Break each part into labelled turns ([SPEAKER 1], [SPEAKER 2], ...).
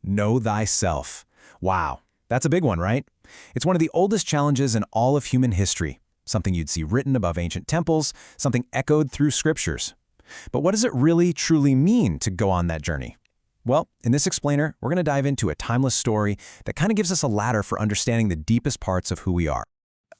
[SPEAKER 1] Know thyself. Wow, that's a big one, right? It's one of the oldest challenges in all of human history, something you'd see written above ancient temples, something echoed through scriptures. But what does it really, truly mean to go on that journey? Well, in this explainer, we're going to dive into a timeless story that kind of gives us a ladder for understanding the deepest parts of who we are.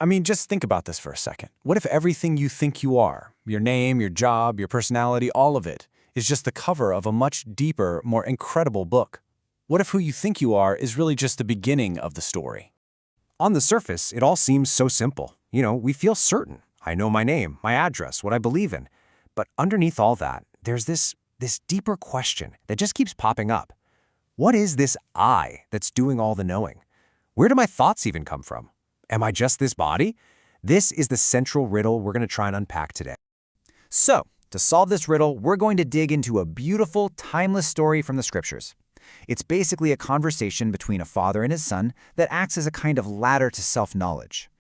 [SPEAKER 2] I mean, just think about this for a second. What if everything you think you are, your name, your job, your personality, all of it, is just the cover of a much deeper, more incredible book? What if who you think you are is really just the beginning of the story?
[SPEAKER 3] On the surface, it all seems so simple. We feel certain. I know my name, my address, what I believe in. But underneath all that, there's this deeper question that just keeps popping up. What is this I that's doing all the knowing? Where do my thoughts even come from? Am I just this body? This is the central riddle we're going to try and unpack today. So, to solve this riddle, we're going to dig into a beautiful, timeless story from the scriptures. It's basically a conversation between a father and his son that acts as a kind of ladder to self-knowledge.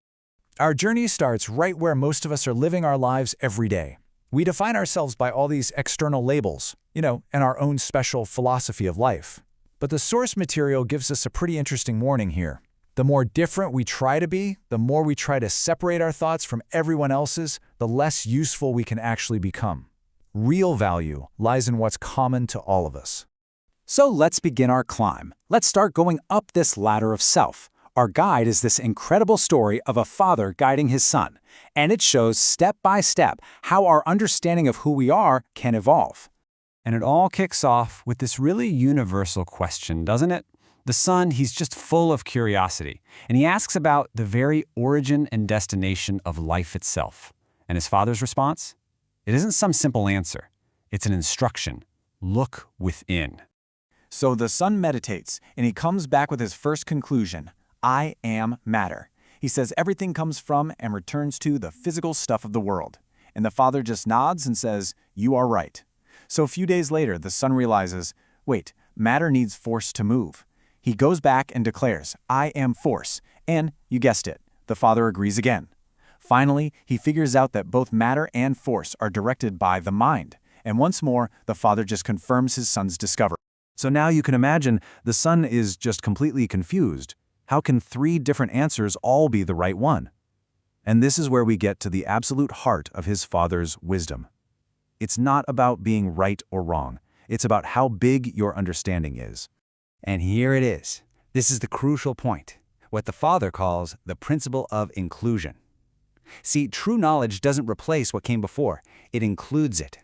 [SPEAKER 1] Our journey starts right where most of us are living our lives every day. We define ourselves by all these external labels, and our own special philosophy of life. But the source material gives us a pretty interesting warning here. The more different we try to be, the more we try to separate our thoughts from everyone else's, the less useful we can actually become. Real value lies in what's common to all of us.
[SPEAKER 2] So let's begin our climb. Let's start going up this ladder of self. Our guide is this incredible story of a father guiding his son, and it shows step by step how our understanding of who we are can evolve. And it all kicks off with this really universal question, doesn't it? The son, he's just full of curiosity, and he asks about the very origin and destination of life itself. And his father's response? It isn't some simple answer. It's an instruction. Look within.
[SPEAKER 4] So the son meditates, and he comes back with his first conclusion. I am matter. He says everything comes from and returns to the physical stuff of the world. And the father just nods and says, you are right. So a few days later, the son realizes, wait, matter needs force to move. He goes back and declares, I am force. And, you guessed it, the father agrees again. Finally, he figures out that both matter and force are directed by the mind. And once more, the father just confirms his son's discovery.
[SPEAKER 3] So now you can imagine the son is just completely confused. How can 3 different answers all be the right one? And this is where we get to the absolute heart of his father's wisdom. It's not about being right or wrong. It's about how big your understanding is.
[SPEAKER 2] And here it is. This is the crucial point, what the father calls the principle of inclusion. See, true knowledge doesn't replace what came before. It includes it.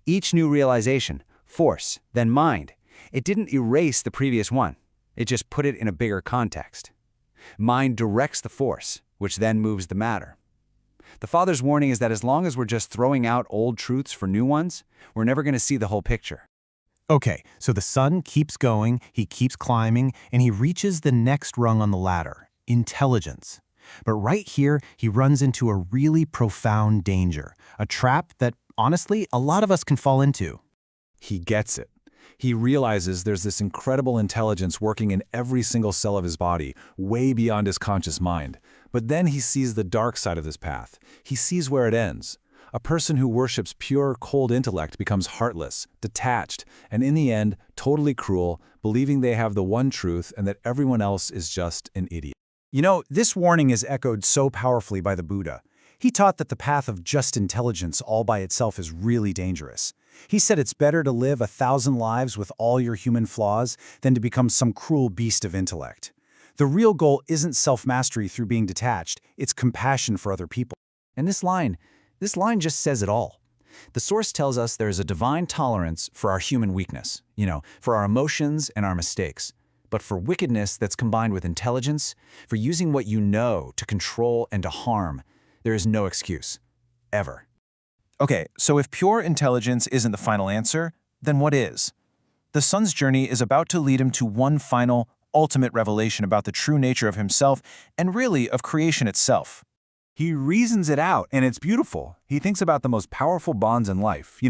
[SPEAKER 2] Each new realization, force, then mind, it didn't erase the previous one. It just put it in a bigger context. Mind directs the force, which then moves the matter. The father's warning is that as long as we're just throwing out old truths for new ones, we're never going to see the whole picture.
[SPEAKER 1] Okay, so the son keeps going, he keeps climbing, and he reaches the next rung on the ladder, intelligence. But right here, he runs into a really profound danger, a trap that, honestly, a lot of us can fall into.
[SPEAKER 3] He gets it. He realizes there's this incredible intelligence working in every single cell of his body, way beyond his conscious mind. But then he sees the dark side of this path. He sees where it ends. A person who worships pure, cold intellect becomes heartless, detached, and in the end, totally cruel, believing they have the one truth and that everyone else is just an idiot.
[SPEAKER 1] This warning is echoed so powerfully by the Buddha. He taught that the path of just intelligence all by itself is really dangerous. He said it's better to live 1,000 lives with all your human flaws than to become some cruel beast of intellect. The real goal isn't self-mastery through being detached, it's compassion for other people. And this line just says it all. The source tells us there is a divine tolerance for our human weakness, for our emotions and our mistakes. But for wickedness that's combined with intelligence, for using what you know to control and to harm, there is no excuse. Ever.
[SPEAKER 5] Okay, so if pure intelligence isn't the final answer, then what is? The son's journey is about to lead him to one final, ultimate revelation about the true nature of himself and really of creation itself.
[SPEAKER 3] He reasons it out, and it's beautiful. He thinks about the most powerful bonds in life,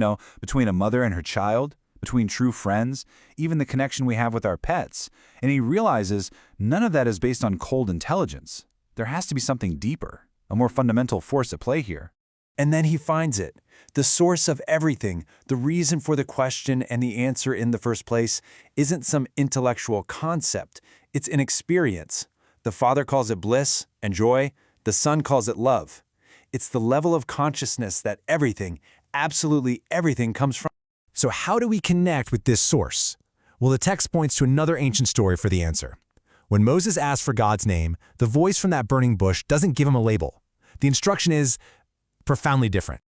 [SPEAKER 3] between a mother and her child, between true friends, even the connection we have with our pets. And he realizes none of that is based on cold intelligence. There has to be something deeper, a more fundamental force at play here.
[SPEAKER 1] And then he finds it. The source of everything, the reason for the question and the answer in the first place, isn't some intellectual concept. It's an experience. The Father calls it bliss and joy. The Son calls it love. It's the level of consciousness that everything, absolutely everything, comes from.
[SPEAKER 2] So how do we connect with this source? Well, the text points to another ancient story for the answer. When Moses asked for God's name, the voice from that burning bush doesn't give him a label. The instruction is profoundly different.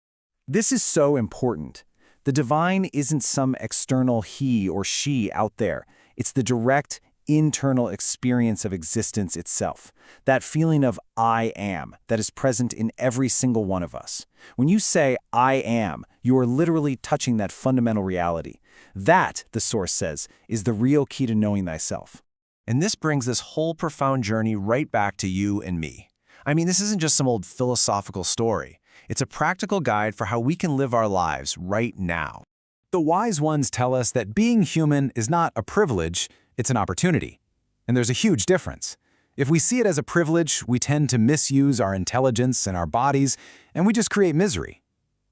[SPEAKER 4] This is so important. The divine isn't some external he or she out there. It's the direct, internal experience of existence itself. That feeling of I am that is present in every single one of us. When you say I am, you are literally touching that fundamental reality. That, the source says, is the real key to knowing thyself.
[SPEAKER 3] And this brings this whole profound journey right back to you and me. I mean, this isn't just some old philosophical story. It's a practical guide for how we can live our lives right now.
[SPEAKER 2] The wise ones tell us that being human is not a privilege, it's an opportunity. And there's a huge difference. If we see it as a privilege, we tend to misuse our intelligence and our bodies, and we just create misery.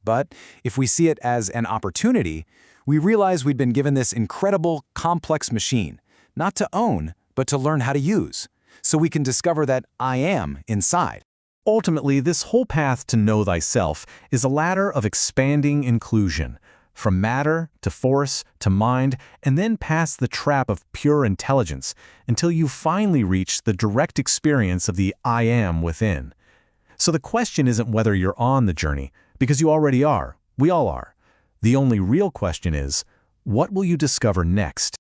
[SPEAKER 2] But if we see it as an opportunity, we realize we'd been given this incredible, complex machine, not to own, but to learn how to use, so we can discover that I am inside.
[SPEAKER 5] Ultimately, this whole path to know thyself is a ladder of expanding inclusion, from matter to force to mind, and then past the trap of pure intelligence until you finally reach the direct experience of the I am within. So the question isn't whether you're on the journey, because you already are. We all are. The only real question is, what will you discover next?